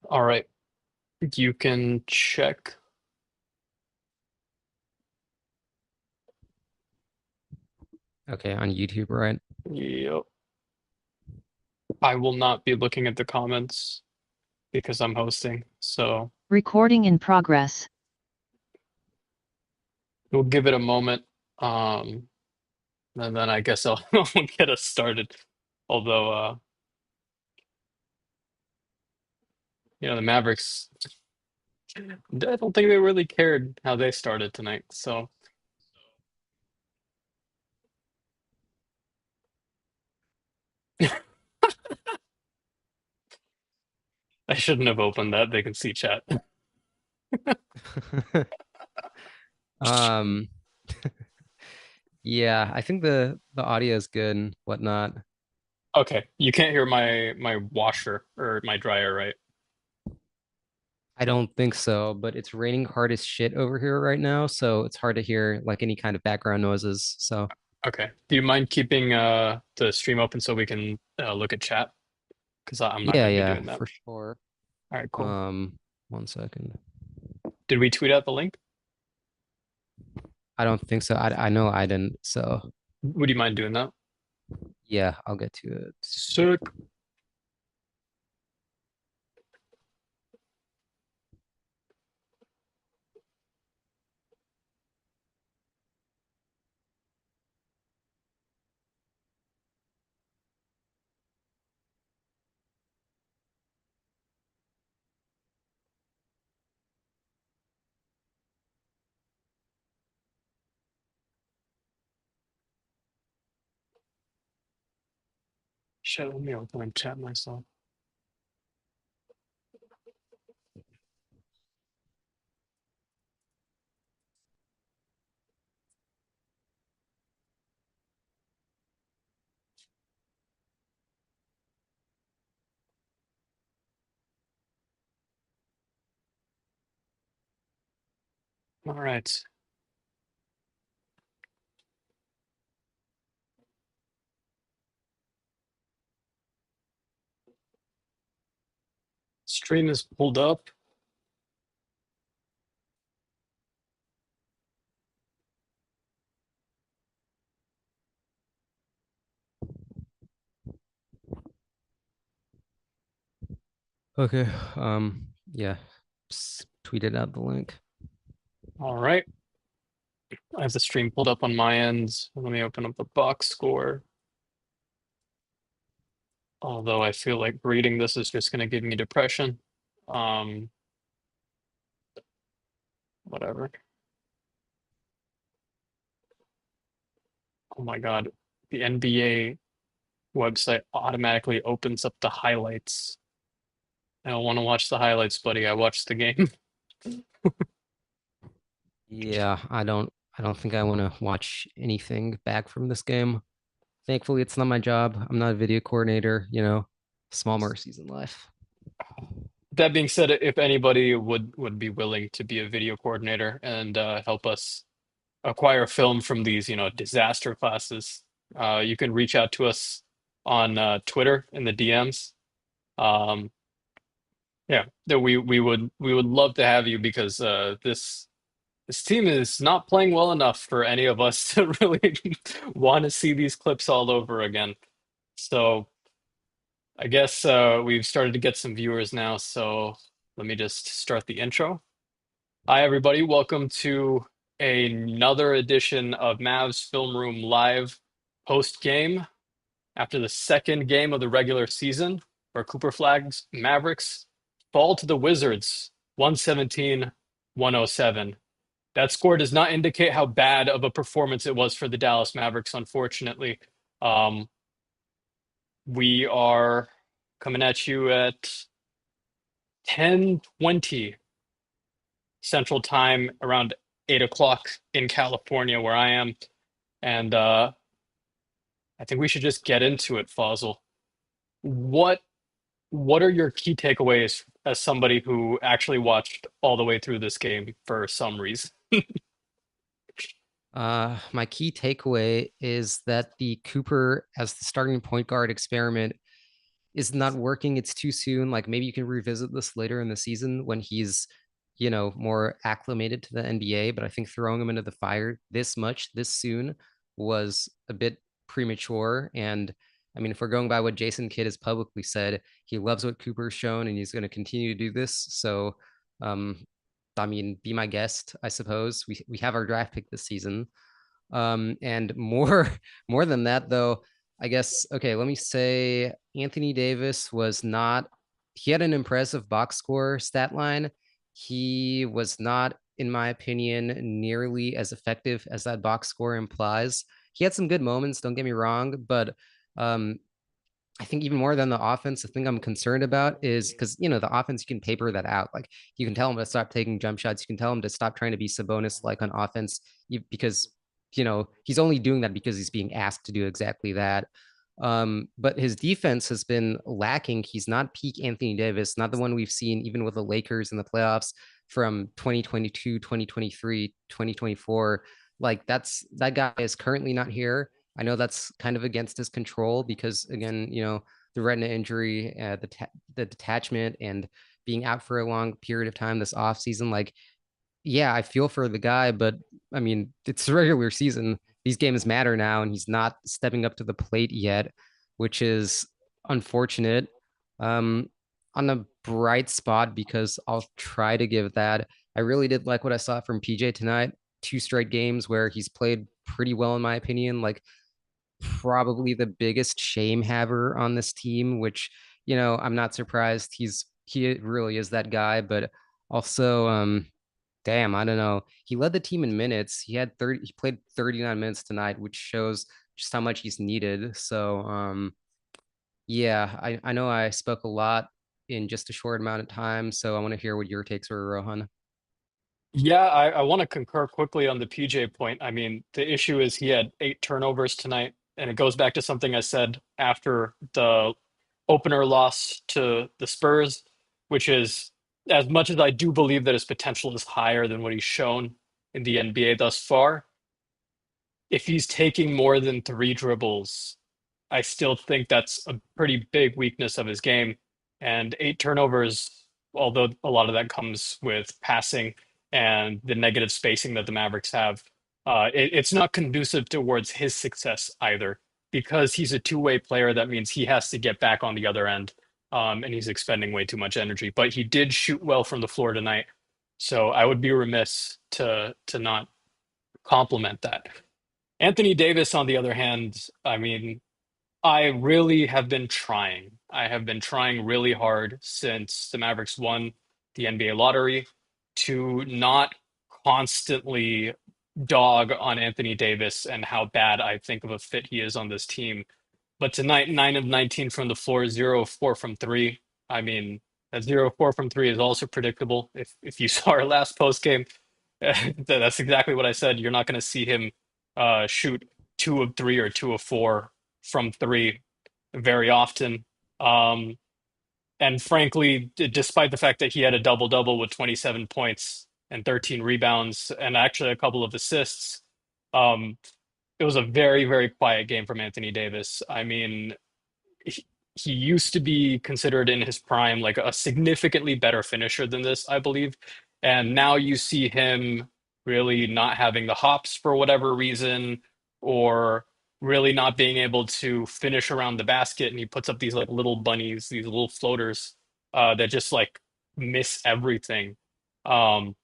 All right, you can check. Okay, on YouTube, right? Yep. I will not be looking at the comments because I'm hosting. So Recording in progress. we'll give it a moment. Um, and then I guess I'll, I'll get us started. Although, the Mavericks, I don't think they really cared how they started tonight. So I shouldn't have opened that. They can see chat. Um, yeah, I think the audio is good and whatnot. Okay, you can't hear my washer or my dryer, right? I don't think so, but it's raining hard as shit over here right now, so it's hard to hear like any kind of background noises. So Okay. Do you mind keeping the stream open so we can look at chat? Because I'm not yeah, going to be yeah, doing that. for sure. All right, cool. Um, 1 second. Did we tweet out the link? I don't think so. I know I didn't. So Would you mind doing that? yeah, I'll get to it. Sick. Shit, let me open and chat myself. All right. Stream is pulled up. Okay. Yeah, tweeted out the link. All right. I have the stream pulled up on my end. Let me open up the box score. Although I feel like reading this is just going to give me depression. Um, Whatever. Oh my God. The NBA website automatically opens up the highlights. I don't want to watch the highlights, buddy. I watched the game. Yeah, I don't think I want to watch anything back from this game. Thankfully, it's not my job. I'm not a video coordinator, small mercies in life. That being said, if anybody would be willing to be a video coordinator and help us acquire film from these, disaster classes, you can reach out to us on Twitter in the DMs. Um, yeah, that we would love to have you because this team is not playing well enough for any of us to really want to see these clips all over again. So I guess we've started to get some viewers now. So let me just start the intro. Hi, everybody. Welcome to another edition of Mavs Film Room Live post game after the second game of the regular season, where Cooper Flagg's Mavericks fall to the Wizards 117-107. That score does not indicate how bad of a performance it was for the Dallas Mavericks, unfortunately. Um, we are coming at you at 10:20 Central Time, around 8 o'clock in California, where I am. And I think we should just get into it, Fossil. What what are your key takeaways as somebody who actually watched all the way through this game for some reason? My key takeaway is that the Cooper as the starting point guard experiment is not working. It's too soon. Like maybe you can revisit this later in the season when he's, more acclimated to the NBA. But I think throwing him into the fire this much this soon was a bit premature. And I mean, if we're going by what Jason Kidd has publicly said, he loves what Cooper's shown and he's going to continue to do this. So, um, I mean, be my guest, I suppose. We have our draft pick this season. And more more than that, though, I guess, okay, let me say Anthony Davis was not, he had an impressive box score stat line. He was not, in my opinion, nearly as effective as that box score implies. He had some good moments, don't get me wrong, but um, I think even more than the offense, the thing I'm concerned about is because the offense you can paper that out. Like you can tell him to stop taking jump shots. You can tell him to stop trying to be Sabonis like on offense because he's only doing that because he's being asked to do exactly that. But his defense has been lacking. He's not peak Anthony Davis, not the one we've seen even with the Lakers in the playoffs from 2022, 2023, 2024. Like that guy is currently not here. I know that's kind of against his control because again, the retina injury, the detachment, and being out for a long period of time this off season. Like, yeah, I feel for the guy, but I mean, it's the regular season. These games matter now, and he's not stepping up to the plate yet, which is unfortunate. Um, on a bright spot, because I'll try to give that. I really did like what I saw from PJ tonight. Two straight games where he's played pretty well, in my opinion. Like probably the biggest shame haver on this team, which, I'm not surprised. He really is that guy, but also damn, I don't know. He led the team in minutes. He played 39 minutes tonight, which shows just how much he's needed. So yeah, I know I spoke a lot in just a short amount of time, so I want to hear what your takes were, Rohan. Yeah, I want to concur quickly on the PJ point. I mean, the issue is he had 8 turnovers tonight, and it goes back to something I said after the opener loss to the Spurs, which is as much as I do believe that his potential is higher than what he's shown in the NBA thus far, if he's taking more than 3 dribbles, I still think that's a pretty big weakness of his game. And 8 turnovers, although a lot of that comes with passing and the negative spacing that the Mavericks have, it's not conducive towards his success either. Because he's a two-way player, that means he has to get back on the other end, and he's expending way too much energy. But he did shoot well from the floor tonight, so I would be remiss to not compliment that. Anthony Davis, on the other hand, I mean, I really have been trying. I have been trying really hard since the Mavericks won the NBA lottery to not constantly dog on Anthony Davis and how bad I think of a fit he is on this team. But tonight, 9 of 19 from the floor, 0 of 4 from three. I mean, that 0 of 4 from three is also predictable. If you saw our last post game, that's exactly what I said. You're not going to see him shoot 2 of 3 or 2 of 4 from three very often. Um, and frankly, despite the fact that he had a double double with 27 points and 13 rebounds and actually a couple of assists, um, it was a very, very quiet game from Anthony Davis. I mean, he used to be considered in his prime like a significantly better finisher than this, I believe. And now you see him really not having the hops for whatever reason, or really not being able to finish around the basket. And he puts up these like little bunnies, these little floaters that just like miss everything. Um,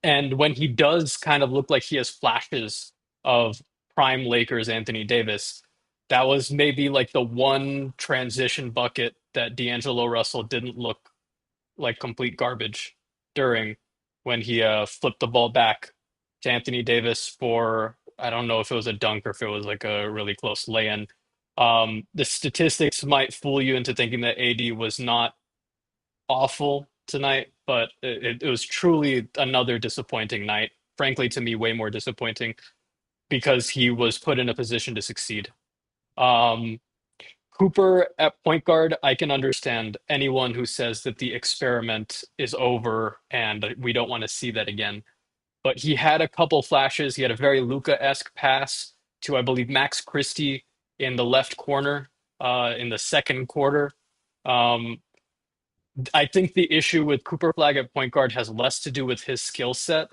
and when he does kind of look like he has flashes of prime Lakers Anthony Davis, that was maybe like the one transition bucket that D'Angelo Russell didn't look like complete garbage during, when he flipped the ball back to Anthony Davis for, I don't know if it was a dunk or if it was like a really close lay-in. The statistics might fool you into thinking that AD was not awful tonight, but it was truly another disappointing night. Frankly, to me, way more disappointing because he was put in a position to succeed. Um, Cooper at point guard, I can understand anyone who says that the experiment is over and we don't want to see that again. But he had a couple flashes. He had a very Luca-esque pass to, I believe, Max Christie in the left corner in the second quarter. Um, I think the issue with Cooper Flag at point guard has less to do with his skill set,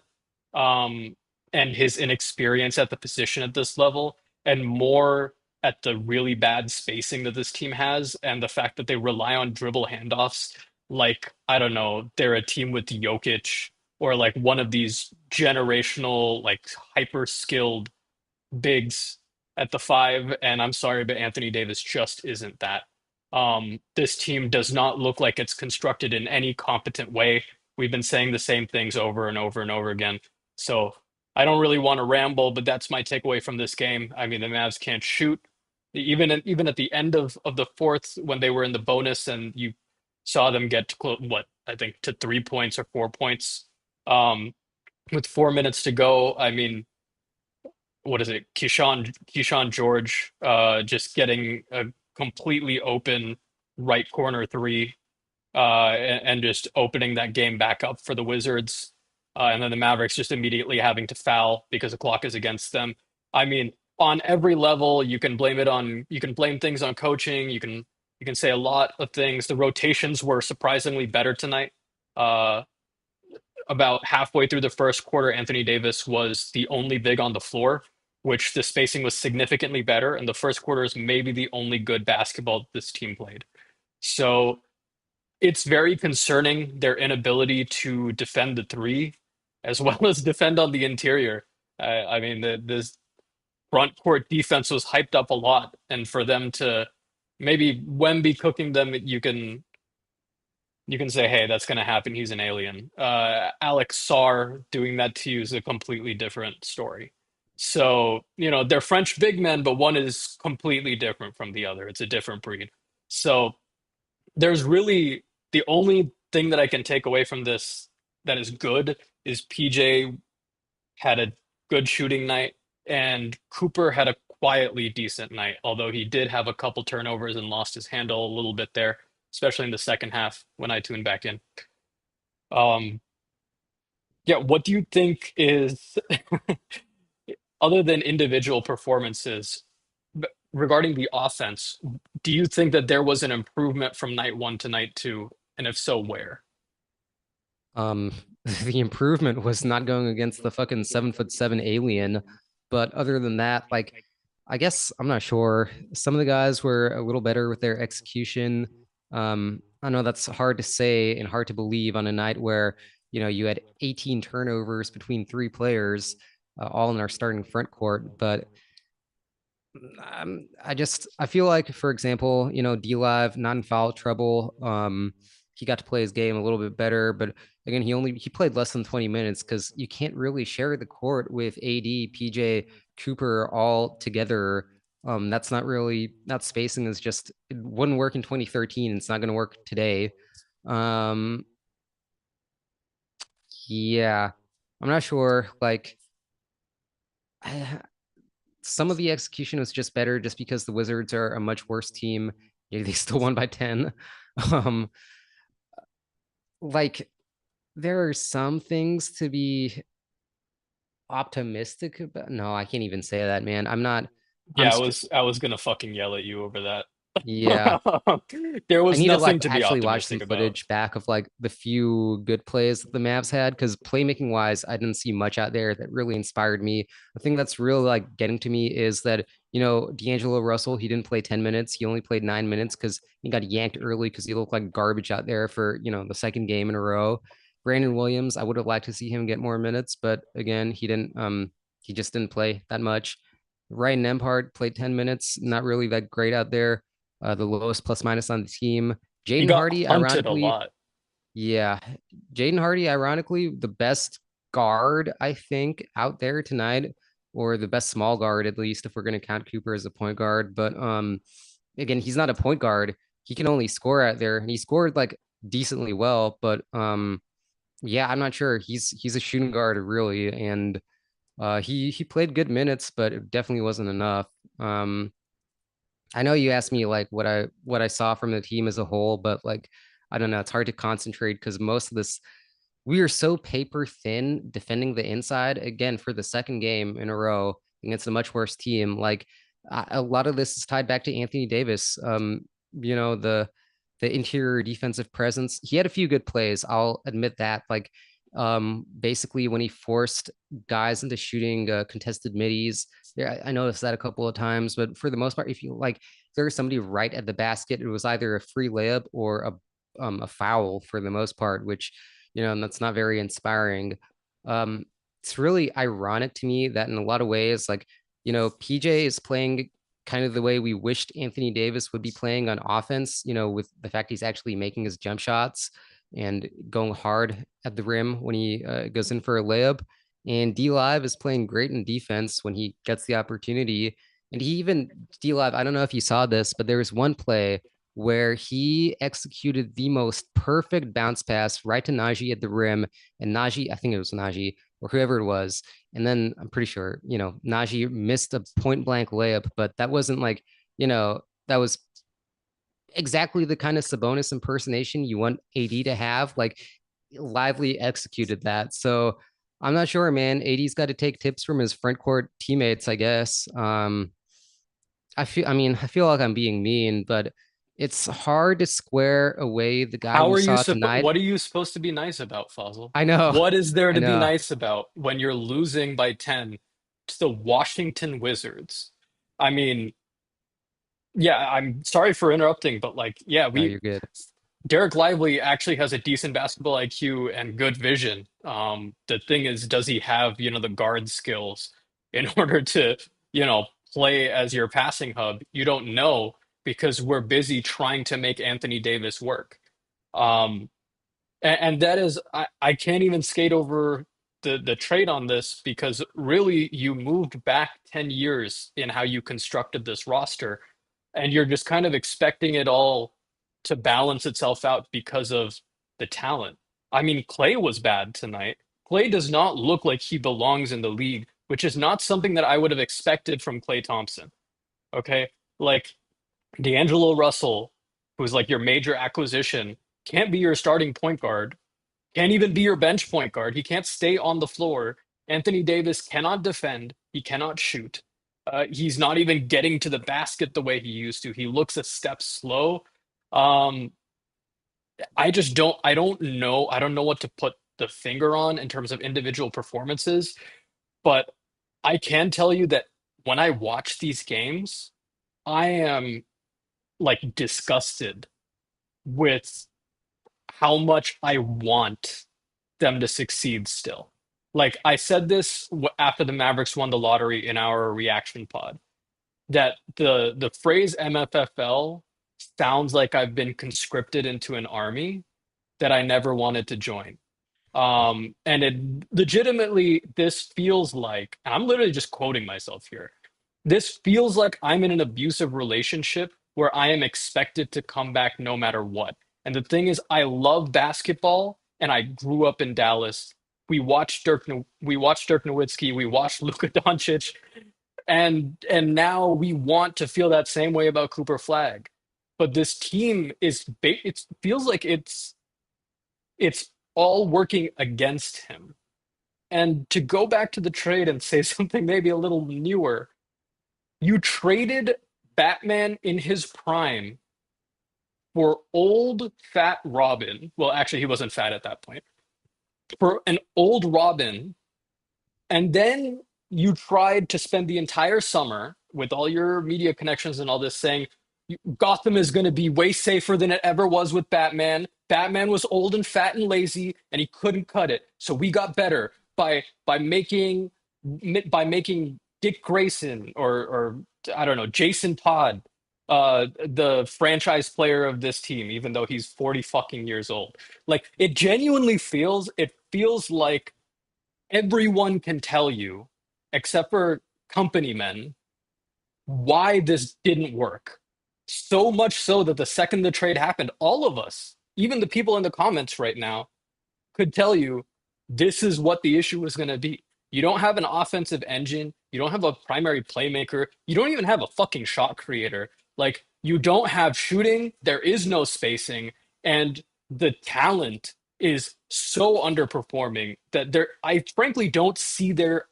um, and his inexperience at the position at this level, and more at the really bad spacing that this team has, and the fact that they rely on dribble handoffs. Like, I don't know, they're a team with Jokic or like one of these generational, like hyper skilled bigs at the five, and I'm sorry, but Anthony Davis just isn't that. This team does not look like it's constructed in any competent way. We've been saying the same things over and over and over again. So I don't really want to ramble, but that's my takeaway from this game. I mean, the Mavs can't shoot. Even at the end of the fourth, when they were in the bonus, and you saw them get to what I think to 3 points or 4 points, um, with 4 minutes to go. I mean, what is it? Keyshawn George, just getting a completely open right corner three, and just opening that game back up for the Wizards. And then the Mavericks just immediately having to foul because the clock is against them. I mean, on every level, you can blame things on coaching. You can say a lot of things. The rotations were surprisingly better tonight. Uh, about halfway through the first quarter, Anthony Davis was the only big on the floor, which the spacing was significantly better. And the first quarter is maybe the only good basketball this team played. So it's very concerning their inability to defend the three as well as defend on the interior. I mean, this front court defense was hyped up a lot. And for them to maybe Wemby cooking them, you can say, hey, that's going to happen. He's an alien. Alex Sarr doing that to you is a completely different story. So, they're French big men, but one is completely different from the other. It's a different breed. So, there's really the only thing that I can take away from this that is good is PJ had a good shooting night, and Cooper had a quietly decent night, although he did have a couple turnovers and lost his handle a little bit there, especially in the second half when I tuned back in. Um, yeah, what do you think is, other than individual performances, regarding the offense, do you think that there was an improvement from night one to night two? And if so, where? Um, the improvement was not going against the fucking 7'7" alien. But other than that, like, I guess I'm not sure. Some of the guys were a little better with their execution. I know that's hard to say and hard to believe on a night where, you had 18 turnovers between three players, all in our starting front court. But I feel like, for example, D Live not in foul trouble. He got to play his game a little bit better, but again, he played less than 20 minutes because you can't really share the court with AD, PJ, Cooper all together. That's not really not spacing is just it wouldn't work in 2013. It's not going to work today. Um, yeah, I'm not sure. Like, I, some of the execution was just better just because the Wizards are a much worse team. Yeah, they still won by 10. Um, like there are some things to be optimistic about. No, I can't even say that, man. I'm not, I'm Yeah, st I was gonna fucking yell at you over that. yeah. There I was need to like nothing to be actually watch some optimistic about. footage back of like the few good plays that the Mavs had because playmaking wise, I didn't see much out there that really inspired me. The thing that's really like getting to me is that D'Angelo Russell, he didn't play 10 minutes, he only played 9 minutes because he got yanked early because he looked like garbage out there for the second game in a row. Brandon Williams, I would have liked to see him get more minutes, but again, he just didn't play that much. Ryan Nembhard played 10 minutes, not really that great out there, the lowest plus minus on the team. He Jaden got Hardy, hunted a ironically, lot. yeah, Jaden Hardy, ironically, the best guard I think out there tonight, or the best small guard at least if we're going to count Cooper as a point guard. But again, he's not a point guard. He can only score out there, and he scored like decently well. But yeah, I'm not sure. He's a shooting guard really, and he played good minutes, but it definitely wasn't enough. Um, I know you asked me like what I saw from the team as a whole, but like I don't know, it's hard to concentrate because most of this we are so paper thin defending the inside again for the second game in a row against a much worse team. Like a lot of this is tied back to Anthony Davis. The the interior defensive presence. He had a few good plays. I'll admit that. Like, basically when he forced guys into shooting contested middies. Yeah, I noticed that a couple of times, but for the most part, if you like, if there was somebody right at the basket, it was either a free layup or a foul for the most part, which and that's not very inspiring. Um, it's really ironic to me that in a lot of ways, like PJ is playing kind of the way we wished Anthony Davis would be playing on offense, with the fact he's actually making his jump shots and going hard at the rim when he goes in for a layup. And D Live is playing great in defense when he gets the opportunity. And he even, D Live, I don't know if you saw this, but there was one play where he executed the most perfect bounce pass right to Najee at the rim. And Najee, I think it was Najee or whoever it was. And then I'm pretty sure, Najee missed a point blank layup, but that wasn't like, that was exactly the kind of Sabonis impersonation you want AD to have. Like, lively executed that. So I'm not sure, man. AD's got to take tips from his front court teammates, I guess. I feel like I'm being mean, but it's hard to square away the guy How we are you saw tonight. what are you supposed to be nice about, Fazil? I know, What is there I to be know. nice about when you're losing by 10 to the Washington Wizards? I mean, yeah, I'm sorry for interrupting, but like, yeah, No, we you're good. Derek Lively actually has a decent basketball IQ and good vision. The thing is, does he have, the guard skills in order to, play as your passing hub? You don't know because we're busy trying to make Anthony Davis work. Um, and that is, I can't even skate over the trade on this because really you moved back 10 years in how you constructed this roster, and you're just kind of expecting it all to balance itself out because of the talent. I mean, Clay was bad tonight. Clay does not look like he belongs in the league, which is not something that I would have expected from Clay Thompson. Okay. Like D'Angelo Russell, who's like your major acquisition, can't be your starting point guard, can't even be your bench point guard. He can't stay on the floor. Anthony Davis cannot defend. He cannot shoot. He's not even getting to the basket the way he used to. He looks a step slow. Um, I don't know. I don't know what to put the finger on in terms of individual performances, but I can tell you that when I watch these games, I am like disgusted with how much I want them to succeed still. Like I said this after the Mavericks won the lottery in our reaction pod, that the phrase MFFL sounds like I've been conscripted into an army that I never wanted to join. And it legitimately, this feels like, and I'm literally just quoting myself here. This feels like I'm in an abusive relationship where I am expected to come back no matter what. And the thing is, I love basketball, and I grew up in Dallas. We watched Dirk Nowitzki, we watched Luka Doncic, and now we want to feel that same way about Cooper Flagg. But this team it feels like it's all working against him. And to go back to the trade and say something maybe a little newer, you traded Batman in his prime for old fat Robin. Well, actually, he wasn't fat at that point. For an old Robin. And then you tried to spend the entire summer with all your media connections and all this saying Gotham is going to be way safer than it ever was with Batman. Batman was old and fat and lazy, and he couldn't cut it. So we got better by making Dick Grayson or I don't know, Jason Todd, the franchise player of this team, even though he's 40 fucking years old. Like it feels like everyone can tell you, except for company men, why this didn't work. So much so that the second the trade happened, all of us, even the people in the comments right now, could tell you this is what the issue was going to be. You don't have an offensive engine. You don't have a primary playmaker. You don't even have a fucking shot creator. Like, you don't have shooting. There is no spacing. And the talent is so underperforming that I frankly don't see there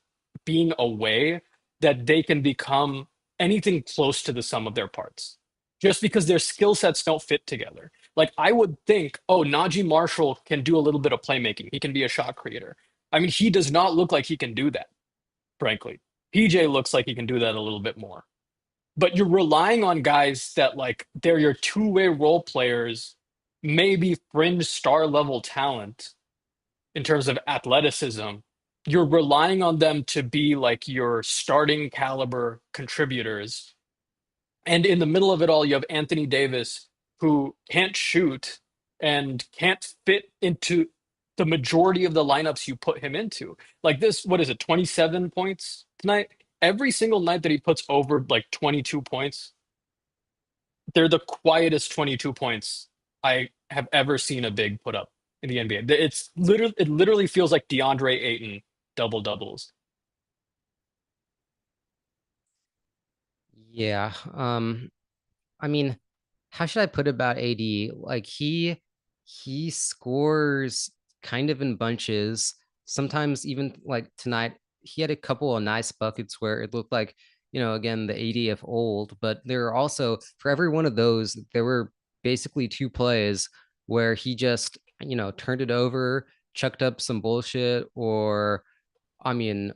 being a way that they can become anything close to the sum of their parts just because their skill sets don't fit together. Like I would think, oh, Najee Marshall can do a little bit of playmaking. He can be a shot creator. I mean, he does not look like he can do that, frankly. PJ looks like he can do that a little bit more. But you're relying on guys that like they're your two-way role players, maybe fringe star level talent in terms of athleticism. You're relying on them to be like your starting caliber contributors. And in the middle of it all, you have Anthony Davis, who can't shoot and can't fit into the majority of the lineups you put him into. Like this, what is it, 27 points tonight? Every single night that he puts over like 22 points, they're the quietest 22 points I have ever seen a big put up in the NBA. It literally feels like DeAndre Ayton double doubles. Yeah. I mean, how should I put it about AD? Like he scores kind of in bunches. Sometimes even like tonight, he had a couple of nice buckets where it looked like, again, the AD of old, but there are also for every one of those, there were basically two plays where he just, turned it over, chucked up some bullshit, or I mean,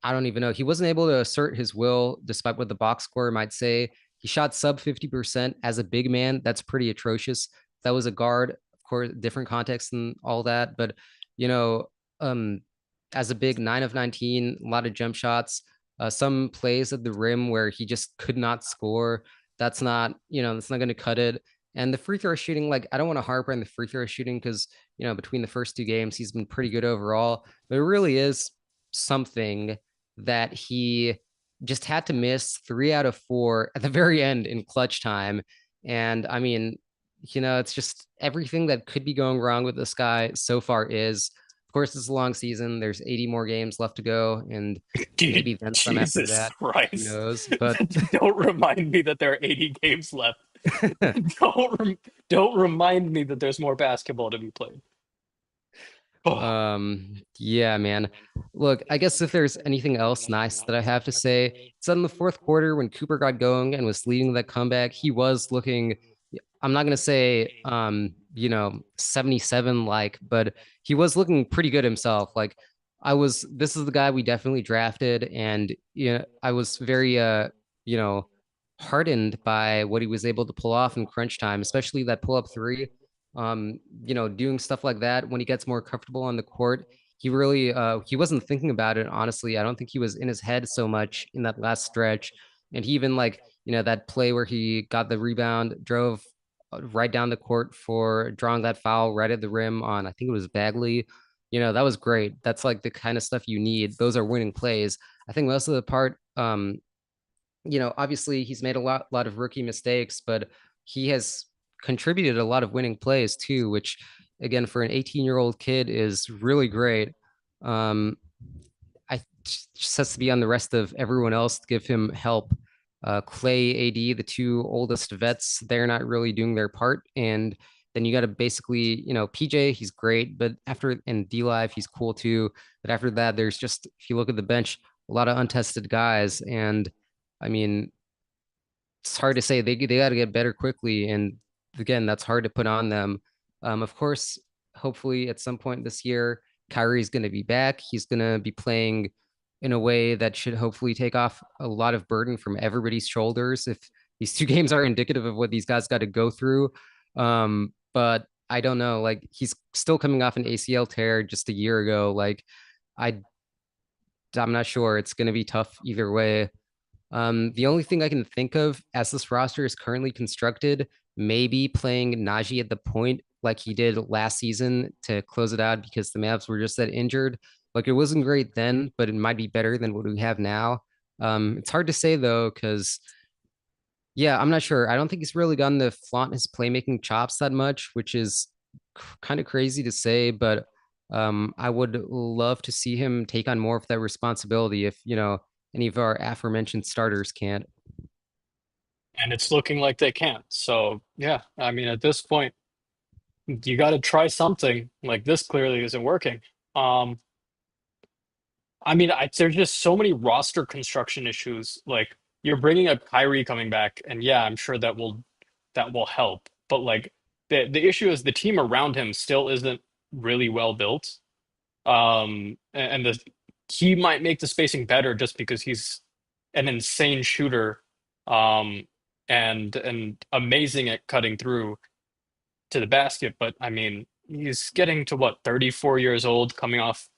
I don't even know. He wasn't able to assert his will despite what the box score might say. He shot sub 50% as a big man. That's pretty atrocious. That was a guard, of course, different context and all that. But, you know, um, as a big 9 of 19, a lot of jump shots, some plays at the rim where he just could not score. That's not going to cut it. And the free throw shooting, like, I don't want to harp on the free throw shooting because, between the first two games, he's been pretty good overall. But it really is something that he just had to miss 3 out of 4 at the very end in clutch time. And I mean, it's just everything that could be going wrong with this guy so far is. Of course, it's a long season. There's 80 more games left to go, and Dude, maybe then some after Jesus that. Who Christ. knows? But Don't remind me that there are 80 games left. Don't remind me that there's more basketball to be played. Oh, yeah, man. Look, I guess if there's anything else nice that I have to say, it's in the fourth quarter when Cooper got going and was leading that comeback, he was looking, I'm not gonna say 77 like, but he was looking pretty good himself. Like this is the guy we definitely drafted, and I was very you know, heartened by what he was able to pull off in crunch time, especially that pull up three. Doing stuff like that when he gets more comfortable on the court. He wasn't thinking about it, honestly. I don't think he was in his head so much in that last stretch. And he even like, that play where he got the rebound, drove right down the court for drawing that foul right at the rim on, I think it was Bagley. That was great. That's like the kind of stuff you need. Those are winning plays. I think most of the part, obviously he's made a lot of rookie mistakes, but he has contributed a lot of winning plays too, which again for an 18-year-old kid is really great. Um, I just has to be on the rest of everyone else to give him help. Clay, AD, the two oldest vets, they're not really doing their part, and then you got to basically, PJ, he's great, but after and D Live, he's cool too. But after that, there's just if you look at the bench, a lot of untested guys, and I mean, it's hard to say they got to get better quickly, and again, that's hard to put on them. Of course, hopefully at some point this year, Kyrie's going to be back. He's going to be playing in a way that should hopefully take off a lot of burden from everybody's shoulders. If these two games are indicative of what these guys got to go through, but I don't know. Like he's still coming off an ACL tear just a year ago. Like I, I'm not sure. It's going to be tough either way. The only thing I can think of as this roster is currently constructed, maybe playing Najee at the point like he did last season to close it out because the Mavs were just that injured. Like it wasn't great then, but it might be better than what we have now. It's hard to say though, because yeah, I'm not sure. I don't think he's really gotten to flaunt his playmaking chops that much, which is kind of crazy to say, but I would love to see him take on more of that responsibility if, any of our aforementioned starters can't. and it's looking like they can't. So, yeah, I mean, at this point, you got to try something. Like this clearly isn't working. Um, I mean, there's just so many roster construction issues. Like you're bringing up Kyrie coming back, and yeah, I'm sure that will help. But like The issue is the team around him still isn't really well built. And the he might make the spacing better just because he's an insane shooter, um, and amazing at cutting through to the basket. But I mean, he's getting to what, 34 years old, coming off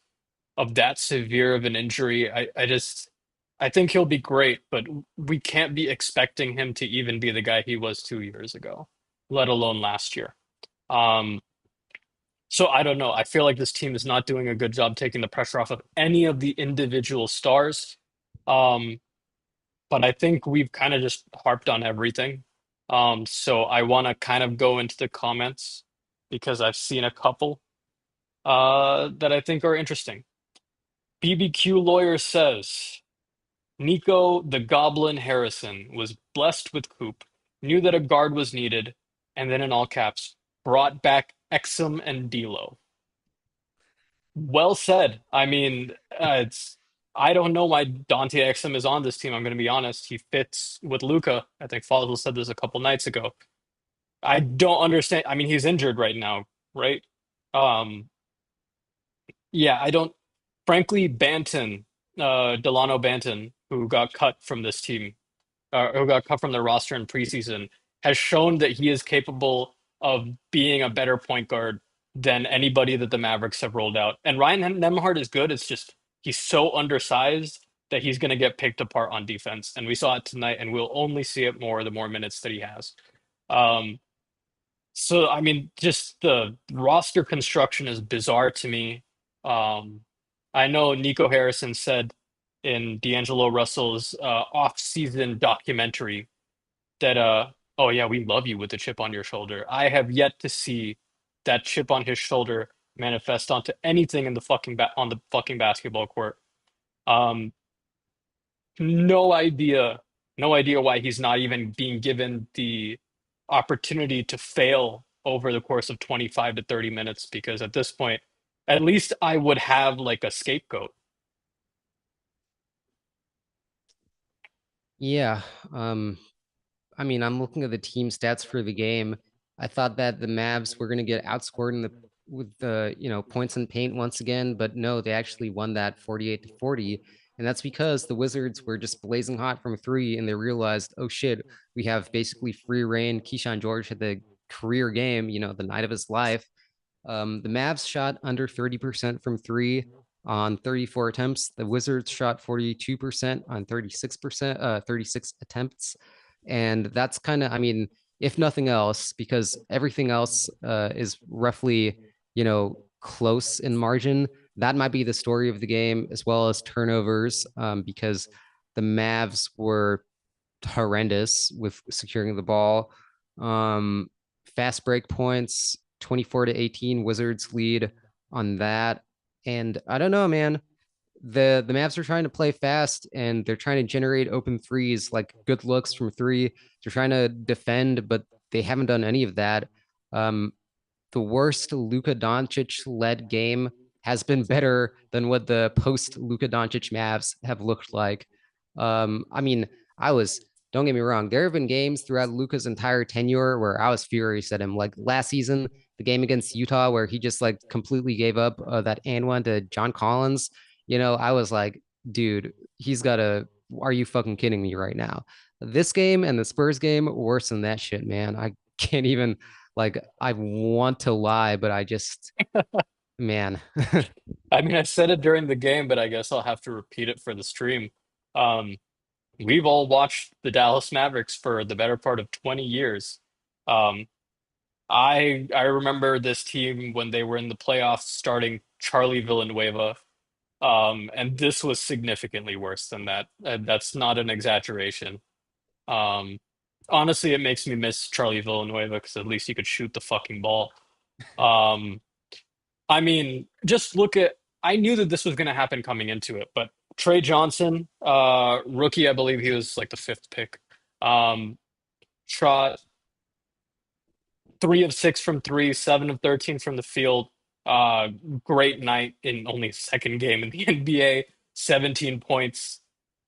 of that severe of an injury. I think he'll be great, but we can't be expecting him to even be the guy he was 2 years ago, let alone last year. Um, so I don't know. I feel like this team is not doing a good job taking the pressure off of any of the individual stars. Um, but I think we've kind of just harped on everything. So I want to kind of go into the comments because I've seen a couple that I think are interesting. BBQ lawyer says Nico the Goblin Harrison was blessed with Coop, knew that a guard was needed, and then in all caps, brought back Exum and D'Lo. Well said. I mean, it's I don't know why Dante Exum is on this team. I'm going to be honest. He fits with Luca. I think Fossil said this a couple nights ago. I don't understand. I mean, he's injured right now, right? Um, yeah, I don't. Frankly, Delano Banton, who got cut from this team, who got cut from the roster in preseason, has shown that he is capable of being a better point guard than anybody that the Mavericks have rolled out. And Ryan Nembhard is good. It's just he's so undersized that he's going to get picked apart on defense. And we saw it tonight, and we'll only see it more the more minutes that he has. Um, so, I mean, just the roster construction is bizarre to me. Um, I know Nico Harrison said in D'Angelo Russell's off-season documentary that oh yeah, we love you with the chip on your shoulder. I have yet to see that chip on his shoulder manifest onto anything in the on the fucking basketball court. Um, no idea, no idea why he's not even being given the opportunity to fail over the course of 25 to 30 minutes because at this point, at least I would have like a scapegoat. Yeah. Um, I mean, I'm looking at the team stats for the game. I thought that the Mavs were going to get outscored in the with the points and paint once again, but no, they actually won that 48-40, and that's because the Wizards were just blazing hot from three, and they realized, oh shit, we have basically free reign. Keyshawn George had the career game, the night of his life. The Mavs shot under 30% from three on 34 attempts. The Wizards shot 42% on 36 attempts. And that's kind of, I mean, if nothing else, because everything else is roughly, close in margin, that might be the story of the game, as well as turnovers, because the Mavs were horrendous with securing the ball. Um, Fast break points, 24-18, Wizards lead on that. And I don't know, man. The Mavs are trying to play fast and they're trying to generate open threes, like good looks from three. They're trying to defend, but they haven't done any of that. Um, the worst Luka Doncic led game has been better than what the post Luka Doncic Mavs have looked like. I mean, I was, don't get me wrong, there have been games throughout Luka's entire tenure where I was furious at him. Like last season, the game against Utah, where he just like completely gave up that and one to John Collins. I was like, dude, he's got a, are you fucking kidding me right now? This game and the Spurs game, worse than that shit, man. I can't even like I want to lie, but I just man. I mean, I said it during the game, but I guess I'll have to repeat it for the stream. Um, we've all watched the Dallas Mavericks for the better part of 20 years. Um, I remember this team when they were in the playoffs starting Charlie Villanueva, and this was significantly worse than that. That's not an exaggeration. Um, honestly, it makes me miss Charlie Villanueva because at least he could shoot the fucking ball. Um, I mean, just look at. I knew that this was going to happen coming into it, but Trey Johnson, rookie, I believe he was like the fifth pick. Um, shot 3 of 6 from three, 7 of 13 from the field. Uh, great night in only his second game in the NBA. 17 points,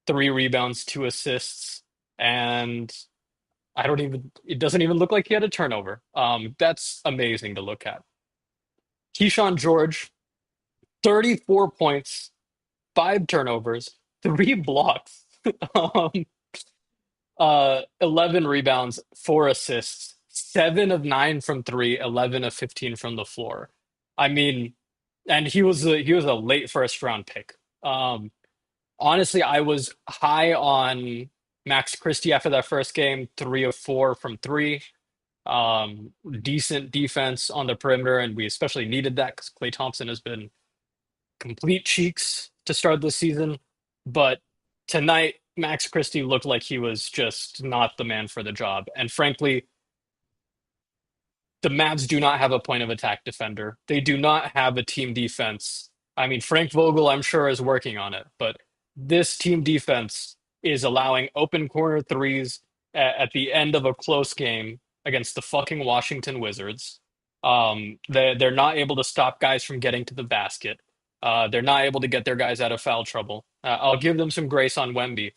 3 rebounds, 2 assists, and I don't even, it doesn't even look like he had a turnover. That's amazing to look at. Keyshawn George, 34 points, five turnovers, three blocks, um, 11 rebounds, four assists, seven of nine from three, 11 of 15 from the floor. I mean, and he was a late first round pick. Um, Honestly, I was high on Max Christie after that first game, three of four from three. Decent defense on the perimeter, and we especially needed that because Klay Thompson has been complete cheeks to start the season. But tonight, Max Christie looked like he was just not the man for the job. And frankly, the Mavs do not have a point of attack defender. They do not have a team defense. I mean, Frank Vogel, I'm sure, is working on it, but this team defense is allowing open corner threes at the end of a close game against the fucking Washington Wizards. They're not able to stop guys from getting to the basket. They're not able to get their guys out of foul trouble. I'll give them some grace on Wemby,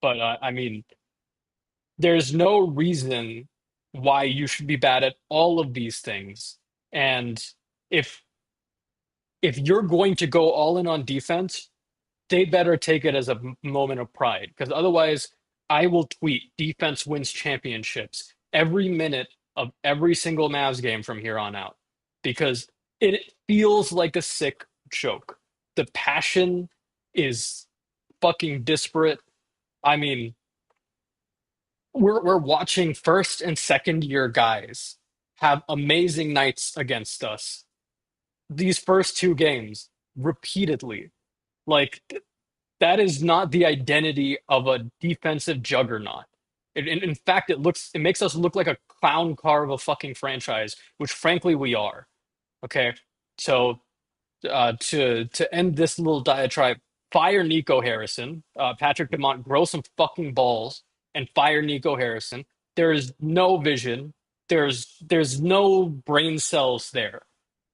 but I mean, there's no reason why you should be bad at all of these things. And if if you're going to go all in on defense, they better take it as a moment of pride because otherwise I will tweet defense wins championships every minute of every single Mavs game from here on out because it feels like a sick joke. The passion is fucking disparate. I mean, we're watching first and second year guys have amazing nights against us. These first two games repeatedly. Like that is not the identity of a defensive juggernaut. In fact, it makes us look like a clown car of a fucking franchise, which frankly we are. Okay, so to end this little diatribe, fire Nico Harrison. Patrick Demont, grow some fucking balls and fire Nico Harrison. There is no vision. There's no brain cells there.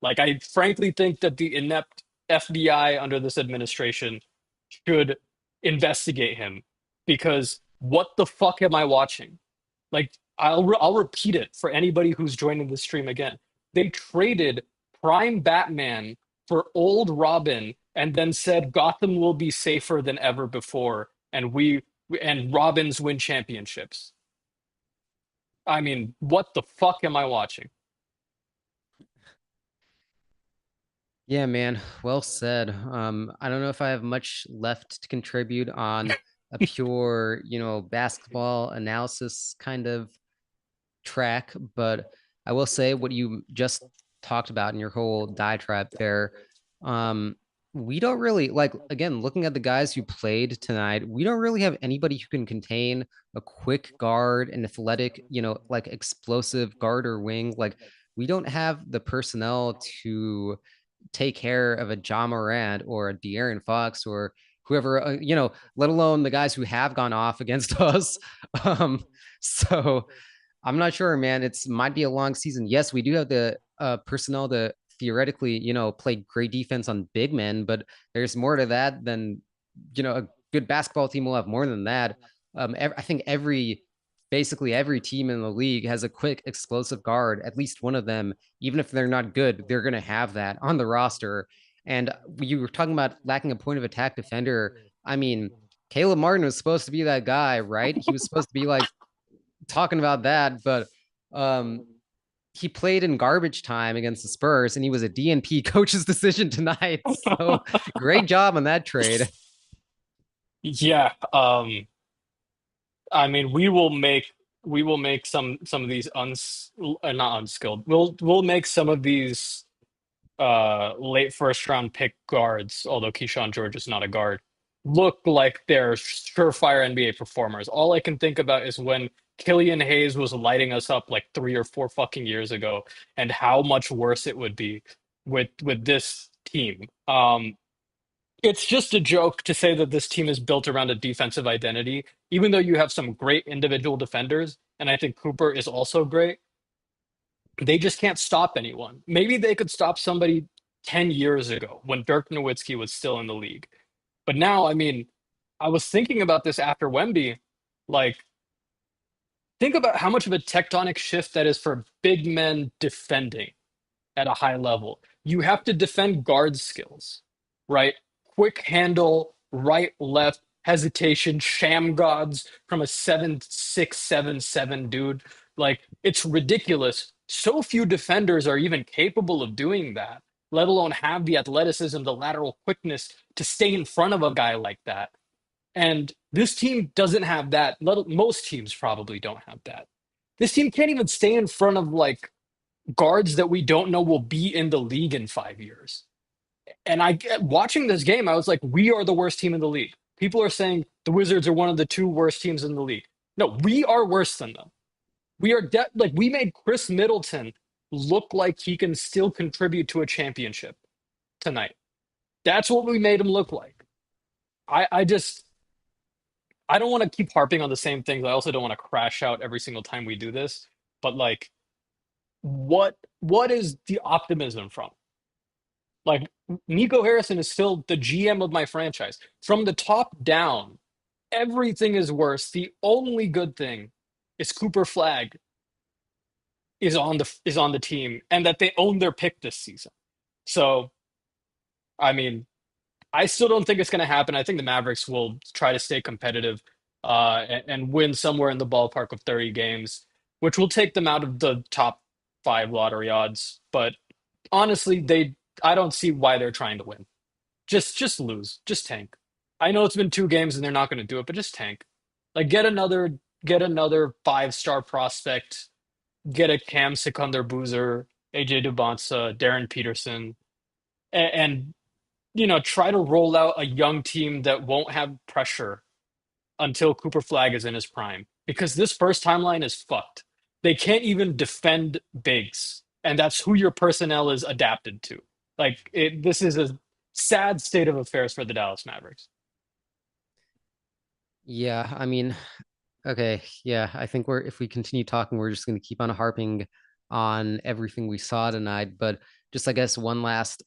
Like I frankly think that the inept FBI under this administration should investigate him because what the fuck am I watching? Like I'll repeat it for anybody who's joining the stream again. They traded Prime Batman for old Robin and then said Gotham will be safer than ever before and Robins win championships. I mean, what the fuck am I watching? Yeah, man. Well said. I don't know if I have much left to contribute on a pure, basketball analysis kind of track, but I will say what you just talked about in your whole diatribe there. Um, we don't really like, again, looking at the guys who played tonight, we don't really have anybody who can contain a quick guard, an athletic, like explosive guard or wing. Like we don't have the personnel to take care of a John Morant or a De'Aaron Fox or whoever, let alone the guys who have gone off against us. Um, so I'm not sure, man. It's might be a long season. Yes, we do have the personnel to theoretically, play great defense on big men, but there's more to that than, a good basketball team will have more than that. I think basically every team in the league has a quick, explosive guard. At least one of them, even if they're not good, they're going to have that on the roster. And you were talking about lacking a point of attack defender. I mean, Caleb Martin was supposed to be that guy, right? He was supposed to be like talking about that, but um, he played in garbage time against the Spurs, and he was a DNP coach's decision tonight. So great job on that trade. Yeah, I mean, we will make some of these not unskilled. We'll make some of these late first round pick guards, although Keyshawn George is not a guard, look like they're surefire NBA performers. All I can think about is when Killian Hayes was lighting us up like 3 or 4 fucking years ago, and how much worse it would be with this team. It's just a joke to say that this team is built around a defensive identity, even though you have some great individual defenders, and I think Cooper is also great. They just can't stop anyone. Maybe they could stop somebody 10 years ago when Dirk Nowitzki was still in the league. But now, I mean, I was thinking about this after Wemby. Like, think about how much of a tectonic shift that is for big men defending at a high level. You have to defend guard skills, right? Quick handle, right, left, hesitation, sham gods from a 7'6", 7'7" dude. Like, it's ridiculous. So few defenders are even capable of doing that, let alone have the athleticism, the lateral quickness to stay in front of a guy like that. And this team doesn't have that. Most teams probably don't have that. This team can't even stay in front of like guards that we don't know will be in the league in 5 years. And watching this game, I was like, we are the worst team in the league. People are saying the Wizards are one of the two worst teams in the league. No, we are worse than them. We are like we made Chris Middleton look like he can still contribute to a championship tonight. That's what we made him look like. I just I don't want to keep harping on the same things. I also don't want to crash out every single time we do this. But like, what is the optimism from? Like Nico Harrison is still the GM of my franchise. From the top down, everything is worse. The only good thing is Cooper Flagg is on the team and that they own their pick this season. So, I mean, I still don't think it's going to happen. I think the Mavericks will try to stay competitive and win somewhere in the ballpark of 30 games, which will take them out of the top five lottery odds. But honestly, I don't see why they're trying to win. Just lose. Just tank. I know it's been 2 games and they're not going to do it, but just tank. Like get another 5-star prospect. Get a Cam Sikander Boozer, AJ Dubonsa, Darren Peterson, and try to roll out a young team that won't have pressure until Cooper Flagg is in his prime. Because this first timeline is fucked. They can't even defend bigs, and that's who your personnel is adapted to. Like this is a sad state of affairs for the Dallas Mavericks. Yeah, I mean, okay, yeah, I think if we continue talking, we're just going to keep on harping on everything we saw tonight. But just, I guess, one last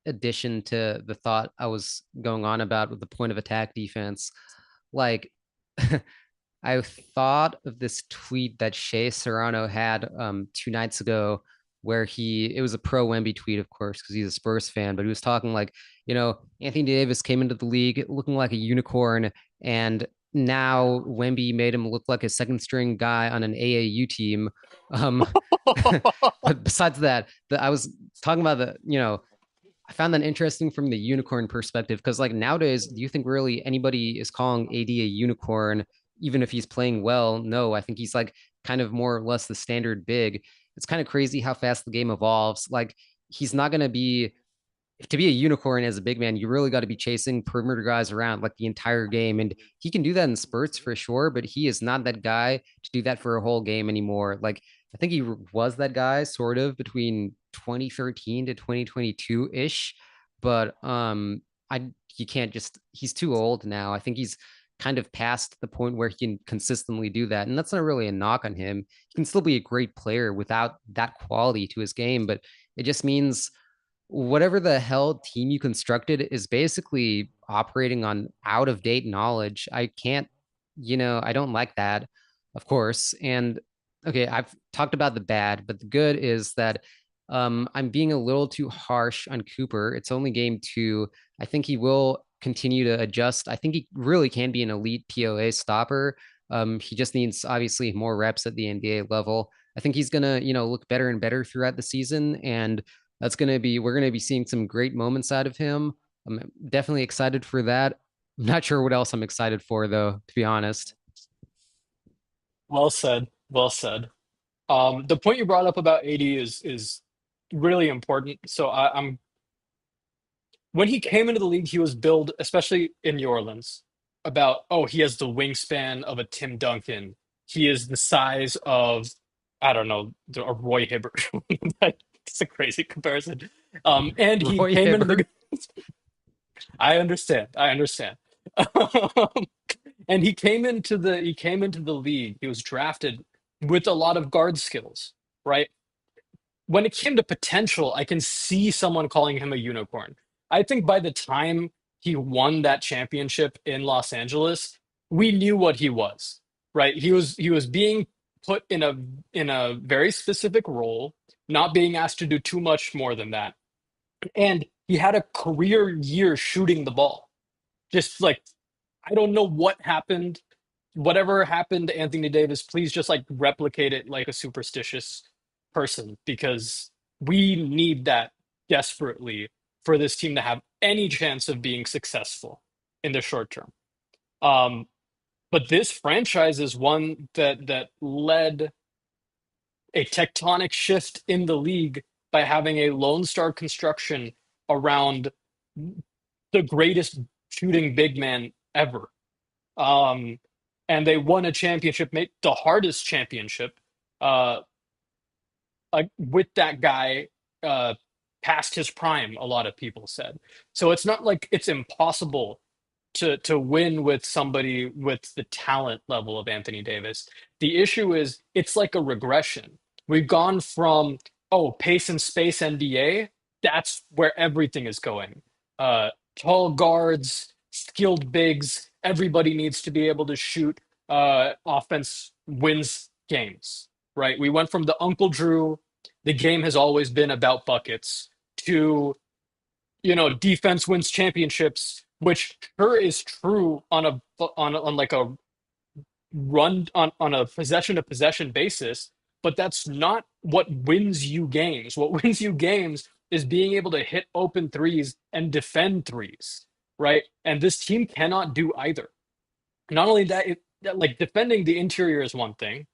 addition to the thought I was going on about with the point of attack defense. Like, I thought of this tweet that Shea Serrano had 2 nights ago, where it was a pro Wemby tweet, of course, because he's a Spurs fan, but he was talking like, Anthony Davis came into the league looking like a unicorn, and now Wemby made him look like a second string guy on an AAU team. Um, but besides that, I was talking about I found that interesting from the unicorn perspective because, like, nowadays, do you think really anybody is calling AD a unicorn, even if he's playing well? No, I think he's like kind of more or less the standard big. It's kind of crazy how fast the game evolves. Like, he's not going to be a unicorn as a big man, you really got to be chasing perimeter guys around like the entire game. And he can do that in spurts for sure, but he is not that guy to do that for a whole game anymore. Like, I think he was that guy sort of between 2013 to 2022 ish, but he can't just, he's too old now. I think he's kind of past the point where he can consistently do that. And that's not really a knock on him. He can still be a great player without that quality to his game, but it just means whatever the hell team you constructed is basically operating on out of date knowledge. I can't, I don't like that, of course. And okay, I've talked about the bad, but the good is that I'm being a little too harsh on Cooper. It's only game 2. I think he will continue to adjust. I think he really can be an elite POA stopper. He just needs obviously more reps at the NBA level. I think he's gonna, look better and better throughout the season, and we're gonna be seeing some great moments out of him. I'm definitely excited for that. I'm not sure what else I'm excited for though, to be honest. Well said. Well said. The point you brought up about AD is really important. So I'm when he came into the league, he was billed, especially in New Orleans, about, oh, he has the wingspan of a Tim Duncan. He is the size of, I don't know, a Roy Hibbert. That's a crazy comparison. And he Roy came into the. Hibbert. I understand. I understand. And he came into the league. He was drafted with a lot of guard skills, right? When it came to potential, I can see someone calling him a unicorn. I think by the time he won that championship in Los Angeles, we knew what he was, right? He was being put in a very specific role, not being asked to do too much more than that. And he had a career year shooting the ball. Just like I don't know what happened. Whatever happened to Anthony Davis, please just like replicate it like a superstitious person because we need that desperately for this team to have any chance of being successful in the short term. Um, but this franchise is one that led a tectonic shift in the league by having a Lone Star construction around the greatest shooting big man ever. Um, and they won a championship, the hardest championship, uh, with that guy uh, past his prime. A lot of people said. So it's not like it's impossible to win with somebody with the talent level of Anthony Davis. The issue is it's like a regression. We've gone from pace and space NBA, that's where everything is going. Tall guards, skilled bigs, everybody needs to be able to shoot. Offense wins games, right? We went from the Uncle Drew, the game has always been about buckets, to defense wins championships, which sure is true on like a run on a possession to possession basis, but that's not what wins you games. What wins you games is being able to hit open threes and defend threes, right? And this team cannot do either. Not only that, like defending the interior is one thing.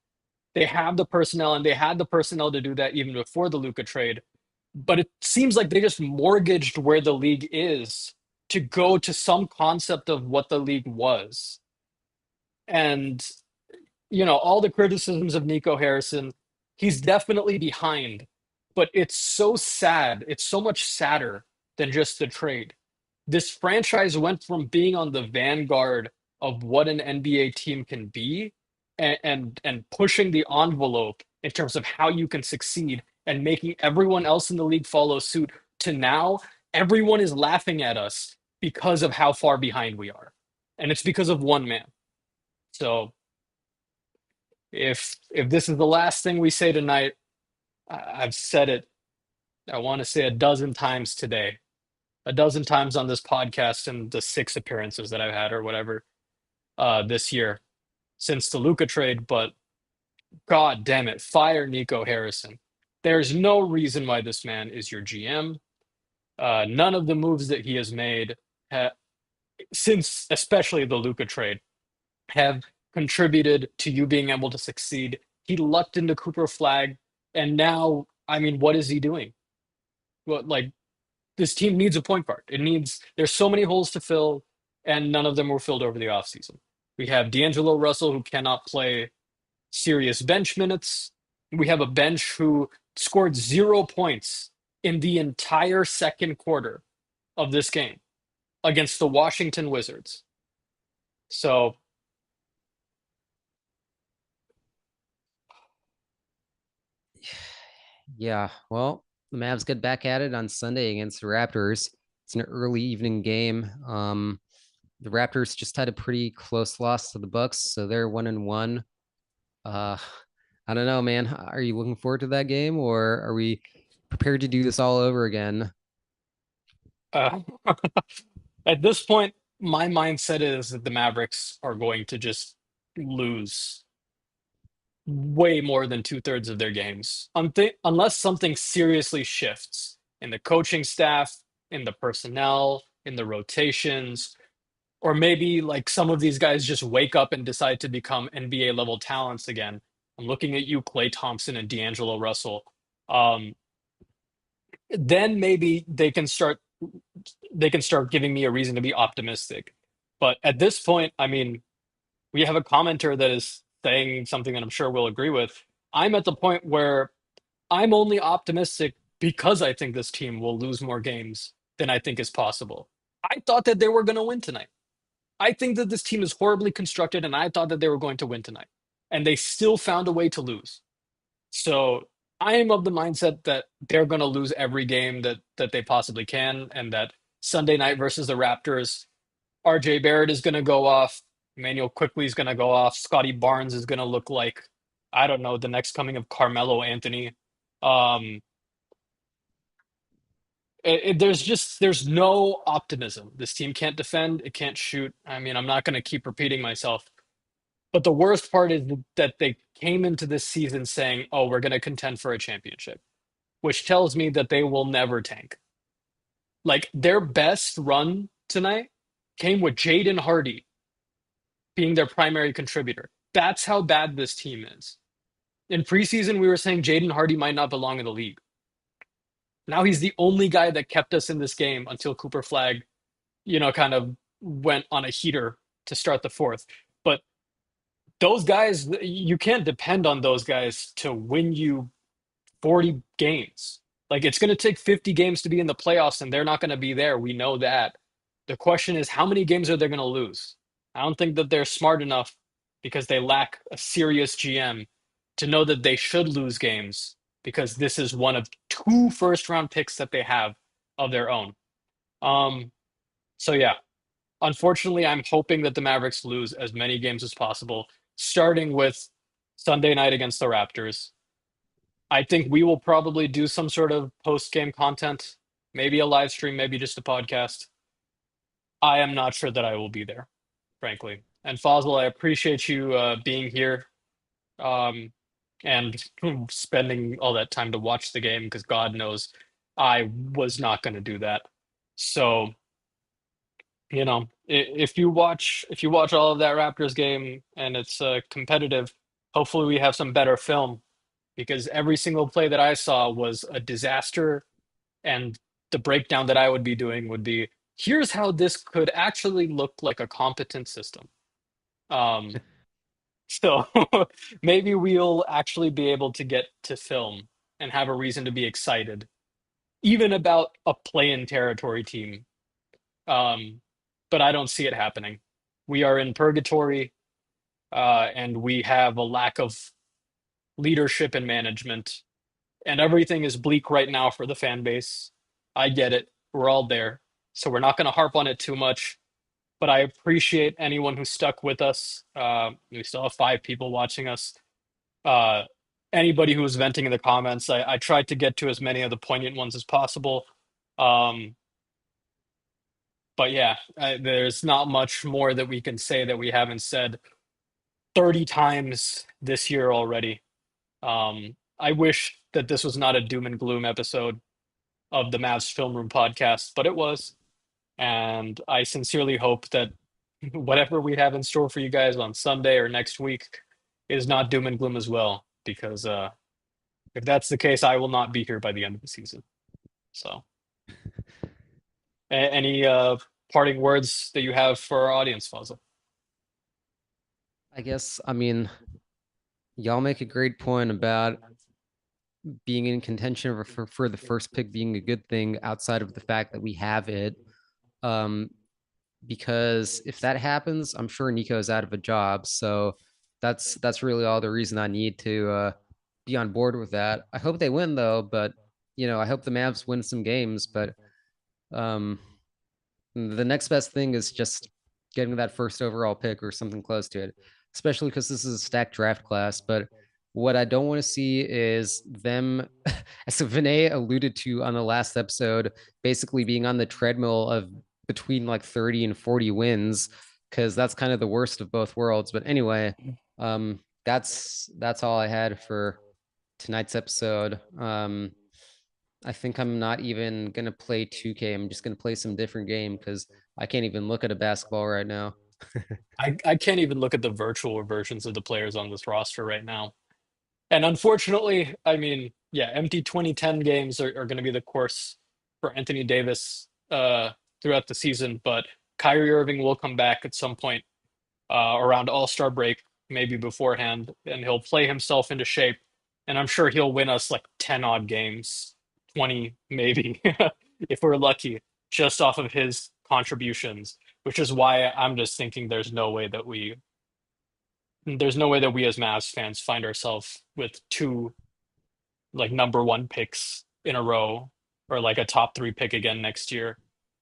They have the personnel, and they had the personnel to do that even before the Luka trade. But it seems like they just mortgaged where the league is to go to some concept of what the league was. And, all the criticisms of Nico Harrison, he's definitely behind, but it's so sad. It's so much sadder than just the trade. This franchise went from being on the vanguard of what an NBA team can be and pushing the envelope in terms of how you can succeed and making everyone else in the league follow suit to now everyone is laughing at us because of how far behind we are. And it's because of one man. So if this is the last thing we say tonight, I've said it, I want to say a dozen times today, a dozen times on this podcast and the six appearances that I've had or whatever this year since the Luca trade, but God damn it, fire Nico Harrison. There's no reason why this man is your GM. None of the moves that he has made ha since, especially the Luca trade, have contributed to you being able to succeed. He lucked into Cooper Flagg, and now, I mean, what is he doing? What like this team needs a point guard. There's so many holes to fill, and none of them were filled over the offseason. We have D'Angelo Russell who cannot play serious bench minutes. We have a bench who scored 0 points in the entire second quarter of this game against the Washington Wizards. So, Yeah, well, the Mavs get back at it on Sunday against the Raptors. It's an early evening game. The Raptors just had a pretty close loss to the Bucks, so they're 1-1. Uh, I don't know, man. Are you looking forward to that game, or are we prepared to do this all over again? uh, at this point, my mindset is that the Mavericks are going to just lose way more than two-thirds of their games, unless something seriously shifts in the coaching staff, in the personnel, in the rotations, or maybe like some of these guys just wake up and decide to become NBA level talents again. I'm looking at you, Klay Thompson and D'Angelo Russell. Um, then maybe they can start giving me a reason to be optimistic. But at this point, I mean, we have a commenter that is saying something that I'm sure we'll agree with. I'm at the point where I'm only optimistic because I think this team will lose more games than I think is possible. I thought that they were going to win tonight. I think that this team is horribly constructed, and I thought that they were going to win tonight. And they still found a way to lose. So I am of the mindset that they're going to lose every game that they possibly can, and that Sunday night versus the Raptors, RJ Barrett is going to go off. Emmanuel Quickly is going to go off. Scotty Barnes is going to look like I don't know, the next coming of Carmelo Anthony. Um, there's no optimism. This team can't defend, it can't shoot. I mean, I'm not going to keep repeating myself, but the worst part is that they came into this season saying, "Oh, we're going to contend for a championship," which tells me that they will never tank. Like their best run tonight came with Jaden Hardy being their primary contributor. That's how bad this team is. In preseason, we were saying Jaden Hardy might not belong in the league. Now he's the only guy that kept us in this game until Cooper Flagg, kind of went on a heater to start the fourth. But those guys, you can't depend on those guys to win you 40 games. Like it's going to take 50 games to be in the playoffs, and they're not going to be there. We know that. The question is, how many games are they going to lose? I don't think that they're smart enough because they lack a serious GM to know that they should lose games because this is one of two first round picks that they have of their own. Um, so yeah, unfortunately, I'm hoping that the Mavericks lose as many games as possible, starting with Sunday night against the Raptors. I think we will probably do some sort of post-game content, maybe a live stream, maybe just a podcast. I am not sure that I will be there, frankly. And Fazil, I appreciate you being here um, and spending all that time to watch the game because God knows I was not going to do that. So, if you watch all of that Raptors game and it's competitive, hopefully we have some better film because every single play that I saw was a disaster. And the breakdown that I would be doing would be, here's how this could actually look like a competent system. Um, so maybe we'll actually be able to get to film and have a reason to be excited, even about a play-in territory team. Um, but I don't see it happening. We are in purgatory, and we have a lack of leadership and management, and everything is bleak right now for the fan base. I get it. We're all there. So we're not going to harp on it too much, but I appreciate anyone who stuck with us. We still have 5 people watching us. Uh, Anybody who was venting in the comments, I tried to get to as many of the poignant ones as possible. Um, but yeah, there's not much more that we can say that we haven't said 30 times this year already. I wish that this was not a doom and gloom episode of the Mavs Film Room podcast, but it was. And I sincerely hope that whatever we have in store for you guys on Sunday or next week is not doom and gloom as well, because if that's the case, I will not be here by the end of the season. So, any parting words that you have for our audience, Fazil? I guess, I mean, y'all make a great point about being in contention for the first pick being a good thing outside of the fact that we have it. Um, because if that happens, I'm sure Nico's out of a job. So that's really all the reason I need to be on board with that. I hope they win though, but I hope the Mavs win some games. But um, the next best thing is just getting that first overall pick or something close to it, especially because this is a stacked draft class. But what I don't want to see is them, as Vinay alluded to on the last episode, basically being on the treadmill of between like 30 and 40 wins, because that's kind of the worst of both worlds. But anyway, that's all I had for tonight's episode. I think I'm not even gonna play 2K. I'm just gonna play some different game because I can't even look at a basketball right now. I can't even look at the virtual versions of the players on this roster right now. And unfortunately, I mean, yeah, empty 2010 games are going to be the course for Anthony Davis throughout the season, but Kyrie Irving will come back at some point around All-Star break, maybe beforehand, and he'll play himself into shape. And I'm sure he'll win us like 10 odd games, 20 maybe, if we're lucky, just off of his contributions, which is why I'm just thinking there's no way that we as Mavs fans find ourselves with two like number one picks in a row or like a top three pick again next year,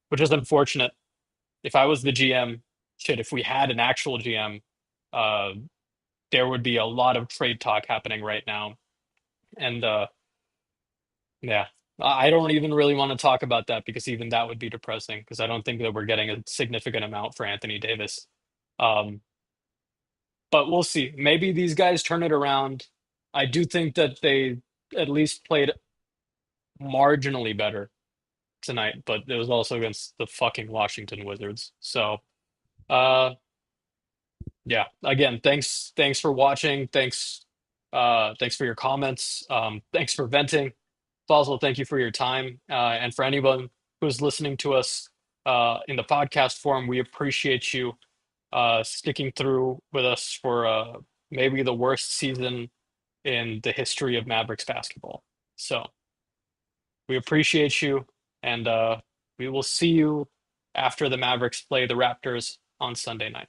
which is unfortunate. If I was the GM, shit, if we had an actual GM, uh, there would be a lot of trade talk happening right now. And yeah, I don't even really want to talk about that because even that would be depressing because I don't think that we're getting a significant amount for Anthony Davis. Um, but we'll see. Maybe these guys turn it around. I do think that they at least played marginally better tonight, but it was also against the fucking Washington Wizards. So, uh, yeah. Again, thanks for watching. Thanks for your comments. Thanks for venting. Fossil, thank you for your time. And for anyone who's listening to us in the podcast form, we appreciate you sticking through with us for maybe the worst season in the history of Mavericks basketball. So we appreciate you, and we will see you after the Mavericks play the Raptors on Sunday night.